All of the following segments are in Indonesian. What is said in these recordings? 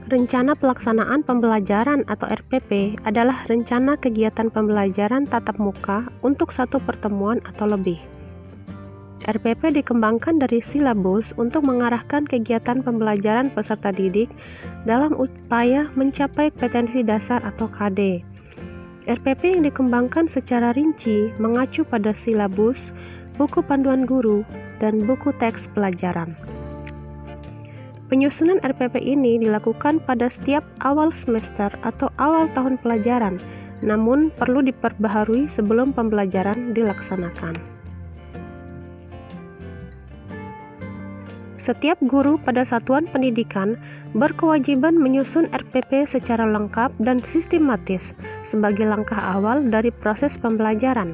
Rencana Pelaksanaan Pembelajaran atau RPP adalah rencana kegiatan pembelajaran tatap muka untuk satu pertemuan atau lebih. RPP dikembangkan dari silabus untuk mengarahkan kegiatan pembelajaran peserta didik dalam upaya mencapai kompetensi dasar atau KD. RPP yang dikembangkan secara rinci mengacu pada silabus, buku panduan guru, dan buku teks pelajaran. Penyusunan RPP ini dilakukan pada setiap awal semester atau awal tahun pelajaran, namun perlu diperbaharui sebelum pembelajaran dilaksanakan. Setiap guru pada satuan pendidikan berkewajiban menyusun RPP secara lengkap dan sistematis sebagai langkah awal dari proses pembelajaran.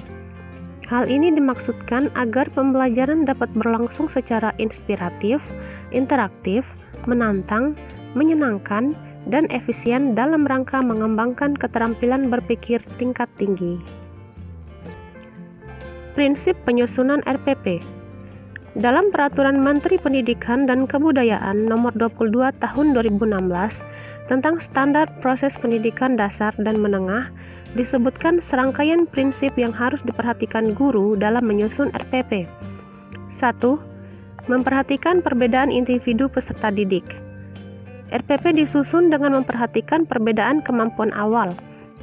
Hal ini dimaksudkan agar pembelajaran dapat berlangsung secara inspiratif, interaktif, menantang, menyenangkan, dan efisien dalam rangka mengembangkan keterampilan berpikir tingkat tinggi. Prinsip penyusunan RPP. Dalam Peraturan Menteri Pendidikan dan Kebudayaan Nomor 22 Tahun 2016 tentang Standar Proses Pendidikan Dasar dan Menengah, disebutkan serangkaian prinsip yang harus diperhatikan guru dalam menyusun RPP. 1. Memperhatikan perbedaan individu peserta didik. RPP disusun dengan memperhatikan perbedaan kemampuan awal,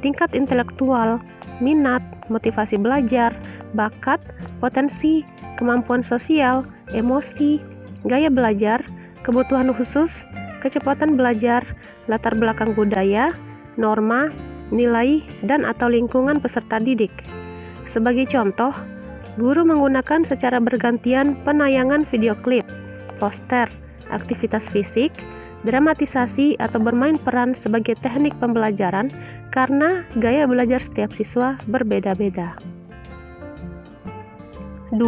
tingkat intelektual, minat, motivasi belajar, bakat, potensi, kemampuan sosial, emosi, gaya belajar, kebutuhan khusus, kecepatan belajar, latar belakang budaya, norma, nilai, dan atau lingkungan peserta didik. Sebagai contoh, guru menggunakan secara bergantian penayangan video klip, poster, aktivitas fisik, dramatisasi, atau bermain peran sebagai teknik pembelajaran karena gaya belajar setiap siswa berbeda-beda. 2.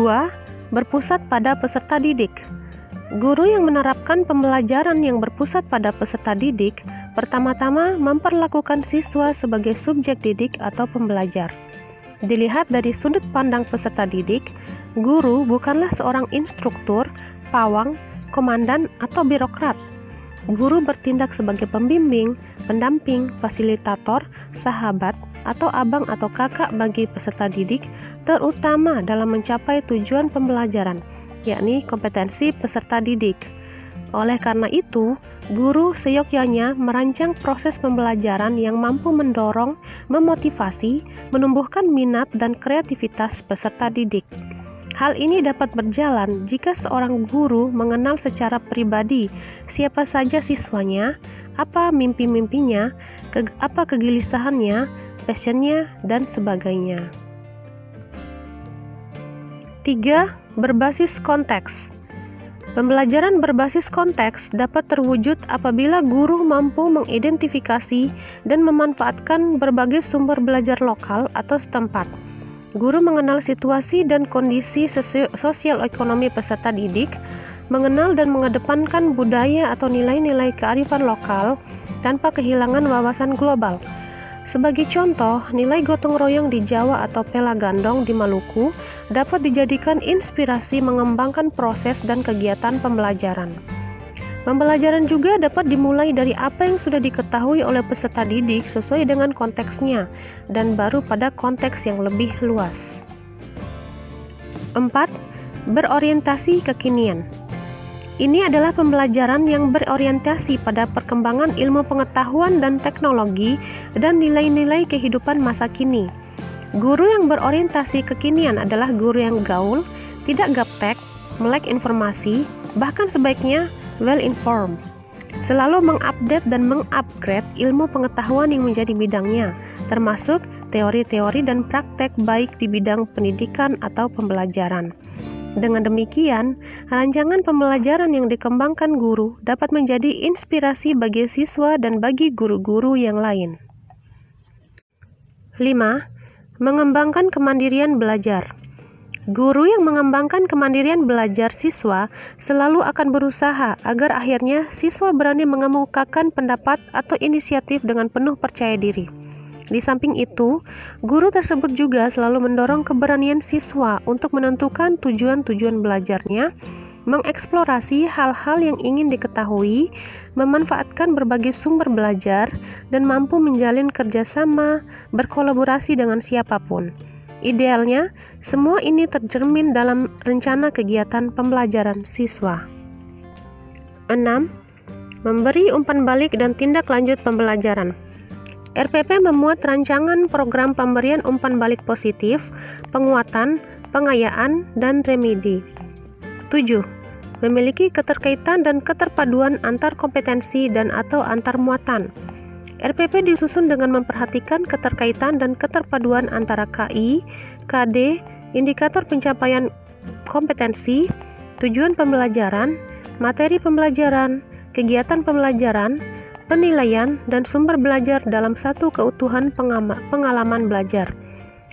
Berpusat pada peserta didik. Guru yang menerapkan pembelajaran yang berpusat pada peserta didik pertama-tama memperlakukan siswa sebagai subjek didik atau pembelajar. Dilihat dari sudut pandang peserta didik, guru bukanlah seorang instruktur, pawang, komandan, atau birokrat. Guru bertindak sebagai pembimbing, pendamping, fasilitator, sahabat, atau abang atau kakak bagi peserta didik, terutama dalam mencapai tujuan pembelajaran, yakni kompetensi peserta didik. Oleh karena itu, guru seyogyanya merancang proses pembelajaran yang mampu mendorong, memotivasi, menumbuhkan minat dan kreativitas peserta didik. Hal ini dapat berjalan jika seorang guru mengenal secara pribadi siapa saja siswanya, apa mimpi-mimpinya, apa kegelisahannya, passionnya, dan sebagainya. 3. Berbasis konteks. Pembelajaran berbasis konteks dapat terwujud apabila guru mampu mengidentifikasi dan memanfaatkan berbagai sumber belajar lokal atau setempat. Guru mengenal situasi dan kondisi sosial ekonomi peserta didik, mengenal dan mengedepankan budaya atau nilai-nilai kearifan lokal tanpa kehilangan wawasan global. Sebagai contoh, nilai gotong royong di Jawa atau pela gandong di Maluku dapat dijadikan inspirasi mengembangkan proses dan kegiatan pembelajaran. Pembelajaran juga dapat dimulai dari apa yang sudah diketahui oleh peserta didik sesuai dengan konteksnya, dan baru pada konteks yang lebih luas. 4. Berorientasi kekinian. Ini adalah pembelajaran yang berorientasi pada perkembangan ilmu pengetahuan dan teknologi dan nilai-nilai kehidupan masa kini. Guru yang berorientasi kekinian adalah guru yang gaul, tidak gaptek, melek informasi, bahkan sebaiknya well-informed. Selalu mengupdate dan mengupgrade ilmu pengetahuan yang menjadi bidangnya, termasuk teori-teori dan praktek baik di bidang pendidikan atau pembelajaran. Dengan demikian, rancangan pembelajaran yang dikembangkan guru dapat menjadi inspirasi bagi siswa dan bagi guru-guru yang lain. 5. Mengembangkan kemandirian belajar. Guru yang mengembangkan kemandirian belajar siswa selalu akan berusaha agar akhirnya siswa berani mengemukakan pendapat atau inisiatif dengan penuh percaya diri. Di samping itu, guru tersebut juga selalu mendorong keberanian siswa untuk menentukan tujuan-tujuan belajarnya, mengeksplorasi hal-hal yang ingin diketahui, memanfaatkan berbagai sumber belajar, dan mampu menjalin kerjasama, berkolaborasi dengan siapapun. Idealnya, semua ini tercermin dalam rencana kegiatan pembelajaran siswa. 6. Memberi umpan balik dan tindak lanjut pembelajaran. RPP memuat rancangan program pemberian umpan balik positif, penguatan, pengayaan, dan remedi. 7. Memiliki keterkaitan dan keterpaduan antar kompetensi dan atau antar muatan. RPP disusun dengan memperhatikan keterkaitan dan keterpaduan antara KI, KD, indikator pencapaian kompetensi, tujuan pembelajaran, materi pembelajaran, kegiatan pembelajaran, penilaian, dan sumber belajar dalam satu keutuhan pengalaman belajar.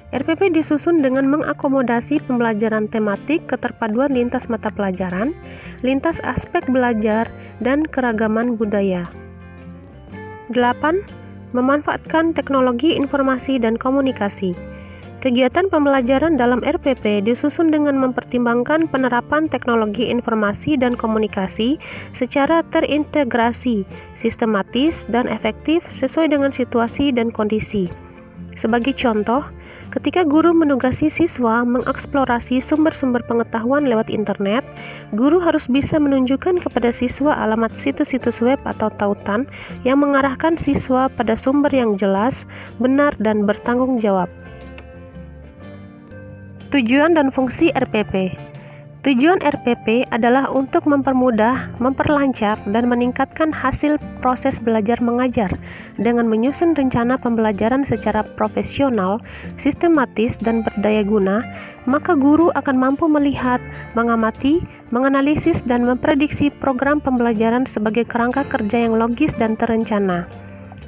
RPP disusun dengan mengakomodasi pembelajaran tematik, keterpaduan lintas mata pelajaran, lintas aspek belajar, dan keragaman budaya. 8. Memanfaatkan teknologi informasi dan komunikasi. Kegiatan pembelajaran dalam RPP disusun dengan mempertimbangkan penerapan teknologi informasi dan komunikasi secara terintegrasi, sistematis, dan efektif sesuai dengan situasi dan kondisi. Sebagai contoh, ketika guru menugasi siswa mengeksplorasi sumber-sumber pengetahuan lewat internet, guru harus bisa menunjukkan kepada siswa alamat situs-situs web atau tautan yang mengarahkan siswa pada sumber yang jelas, benar, dan bertanggung jawab. Tujuan dan fungsi RPP. Tujuan RPP adalah untuk mempermudah, memperlancar, dan meningkatkan hasil proses belajar mengajar dengan menyusun rencana pembelajaran secara profesional, sistematis, dan berdaya guna, maka guru akan mampu melihat, mengamati, menganalisis, dan memprediksi program pembelajaran sebagai kerangka kerja yang logis dan terencana.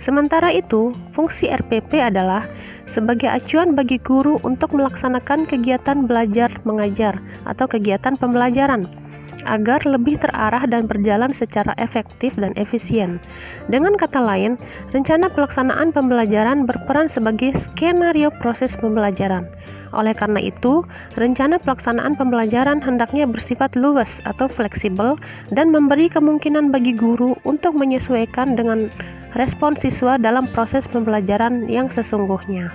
Sementara itu, fungsi RPP adalah sebagai acuan bagi guru untuk melaksanakan kegiatan belajar mengajar atau kegiatan pembelajaran agar lebih terarah dan berjalan secara efektif dan efisien. Dengan kata lain, rencana pelaksanaan pembelajaran berperan sebagai skenario proses pembelajaran. Oleh karena itu, rencana pelaksanaan pembelajaran hendaknya bersifat luas atau fleksibel dan memberi kemungkinan bagi guru untuk menyesuaikan dengan respon siswa dalam proses pembelajaran yang sesungguhnya.